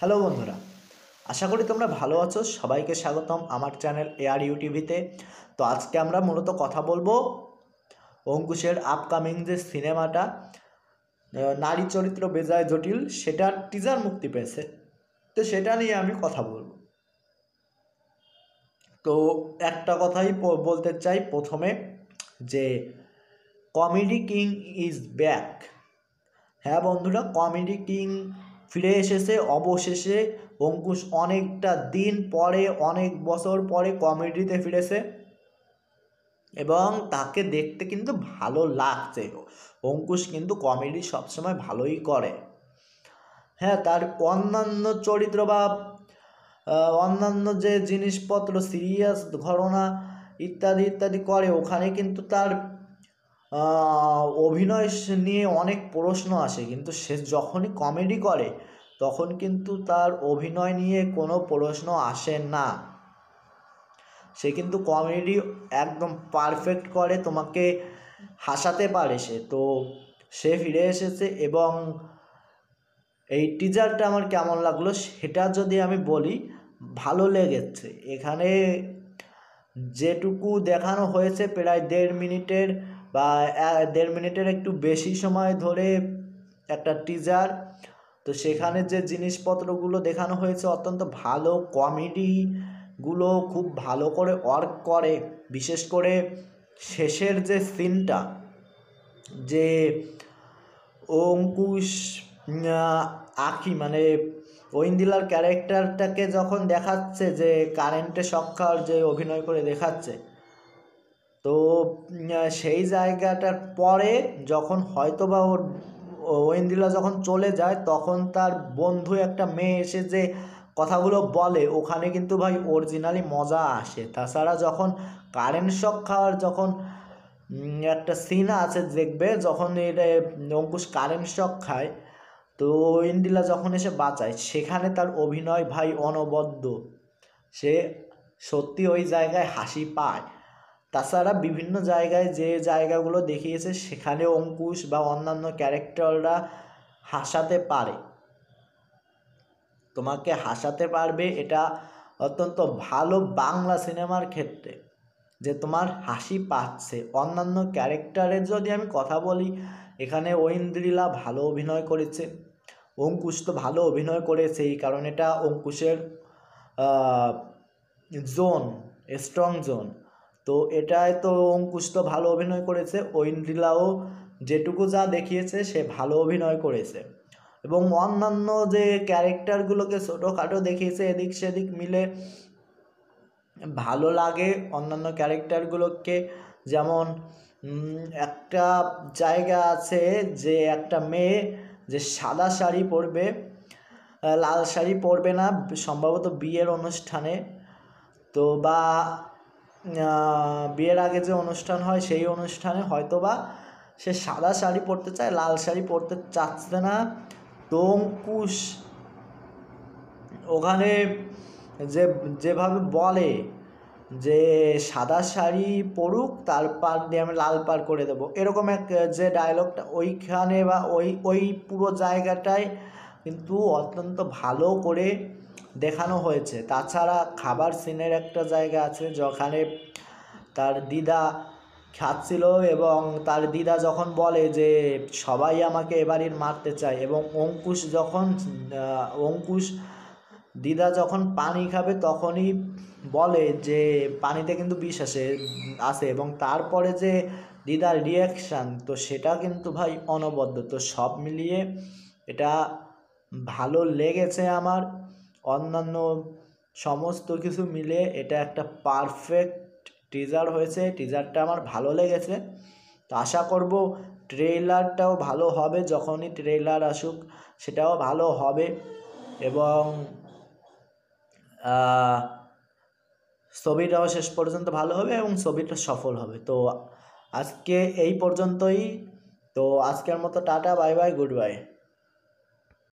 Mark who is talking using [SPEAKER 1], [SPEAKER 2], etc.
[SPEAKER 1] Hello বন্ধুরা, আশা করি তোমরা ভালো আছো। সবাইকে স্বাগতম আমার চ্যানেল এআর ইউটিভিতে। তো আজকে আমরা মূলত কথা বলবো অঙ্কুশের আপকামিং যে সিনেমাটা নারী চরিত্র বেজায় জটিল, সেটার টিজার মুক্তি পেয়েছে। তো সেটা নিয়ে আমি কথা বলবো। তো একটা কথাই বলতে চাই প্রথমে, যে কমেডি কিং ইজ ব্যাক। হ্যাঁ বন্ধুরা, কমেডি কিং ফিরে এসেছে অবশেষে। অঙ্কুশ অনেকটা দিন পরে, অনেক বছর পরে কমেডিতে ফিরেছে এবং তাকে দেখতে কিন্তু ভালো লাগছে। অঙ্কুশ কিন্তু কমেডি সবসময় ভালোই করে। হ্যাঁ, তার অন্যান্য চরিত্র বা অন্যান্য যে জিনিসপত্র, সিরিয়াস ঘটনা ইত্যাদি ইত্যাদি করে, ওখানে কিন্তু তার অভিনয় নিয়ে অনেক প্রশ্ন আসে, কিন্তু সে যখনই কমেডি করে তখন কিন্তু তার অভিনয় নিয়ে কোনো প্রশ্ন আসে না। সে কিন্তু কমেডি একদম পারফেক্ট করে, তোমাকে হাসাতে পারে সে। তো সে ফিরে এসেছে এবং এই টিজারটা আমার কেমন লাগলো সেটা যদি আমি বলি, ভালো লেগেছে। এখানে যেটুকু দেখানো হয়েছে প্রায় 1.5 মিনিটের বা 1.5 মিনিটের একটু বেশি সময় ধরে একটা টিজার। তো সেখানে যে জিনিসপত্রগুলো দেখানো হয়েছে অত্যন্ত ভালো, কমেডিগুলো খুব ভালো করে ওয়ার্ক করে। বিশেষ করে শেষের যে সিনটা, যে অঙ্কুশ আঁখি মানে ঐন্দ্রিলার ক্যারেক্টারটাকে যখন দেখাচ্ছে, যে কারেন্টে শক যে অভিনয় করে দেখাচ্ছে, তো সেই জায়গাটার পরে যখন হয়তোবা ঐন্দ্রিলা যখন চলে যায়, তখন তার বন্ধু একটা মেয়ে এসে যে কথাগুলো বলে, ওখানে কিন্তু ভাই অরিজিনালি মজা আসে। তাছাড়া যখন কারেন্ট শক খাওয়ার যখন একটা সিন আছে, দেখবে যখন অঙ্কুশ কারেন্ট শক খায়, তো ঐন্দ্রিলা যখন এসে বাঁচায়, সেখানে তার অভিনয় ভাই অনবদ্য। সে সত্যি ওই জায়গায় হাসি পায়। তাছাড়া বিভিন্ন জায়গায় যে জায়গাগুলো দেখিয়েছে, সেখানে অঙ্কুশ বা অন্যান্য ক্যারেক্টাররা হাসাতে পারে, তোমাকে হাসাতে পারবে। এটা অত্যন্ত ভালো বাংলা সিনেমার ক্ষেত্রে, যে তোমার হাসি পাচ্ছে। অন্যান্য ক্যারেক্টারের যদি আমি কথা বলি, এখানে ঐন্দ্রিলা ভালো অভিনয় করেছে, অঙ্কুশ তো ভালো অভিনয় করেছে, এই কারণ এটা অঙ্কুশের জোন, স্ট্রং জোন। তো এটাই তো অঙ্কুশ তো ভালো অভিনয় করেছে, ঐন্দ্রিলাও যেটুকু যা দেখিয়েছে সে ভালো অভিনয় করেছে। এবং অন্যান্য যে ক্যারেক্টারগুলোকে ছোটোখাটো দেখিয়েছে, এদিক সেদিক মিলে ভালো লাগে অন্যান্য ক্যারেক্টারগুলোকে। যেমন একটা জায়গা আছে, যে একটা মেয়ে যে সাদা শাড়ি পরবে, লাল শাড়ি পরবে না, সম্ভবত বিয়ের অনুষ্ঠানে, তো বা বিয়ের আগে যে অনুষ্ঠান হয় সেই অনুষ্ঠানে হয়তোবা সে সাদা শাড়ি পরতে চায়, লাল শাড়ি পরতে চাচ্ছে না। তো অঙ্কুশ ওখানে যেভাবে বলে যে সাদা শাড়ি পরুক, তার পার দিয়ে আমি লাল পার করে দেবো, এরকম এক যে ডায়লগটা ওইখানে বা ওই পুরো জায়গাটায় কিন্তু অত্যন্ত ভালো করে দেখানো হয়েছে। তাছাড়া খাবার সিনের একটা জায়গা আছে, যেখানে তার দিদা খাচ্ছিল এবং তার দিদা যখন বলে যে সবাই আমাকে এবারের মারতে চায়, এবং অঙ্কুশ দিদা যখন পানি খাবে তখনই বলে যে পানিতে কিন্তু বিষ আসে, এবং তারপরে যে দিদার রিয়াকশান, তো সেটা কিন্তু ভাই অনবদ্য। তো সব মিলিয়ে এটা ভালো লেগেছে আমার। অন্যান্য সমস্ত কিছু মিলে এটা একটা পারফেক্ট টিজার হয়েছে। টিজারটা আমার ভালো লেগেছে। তো আশা করব ট্রেলারটাও ভালো হবে, যখনই ট্রেলার আসুক সেটাও ভালো হবে এবং ছবিটাও শেষ পর্যন্ত ভালো হবে এবং ছবিটা সফল হবে। তো আজকে এই পর্যন্তই। তো আজকের মতো tata, bye bye, good bye.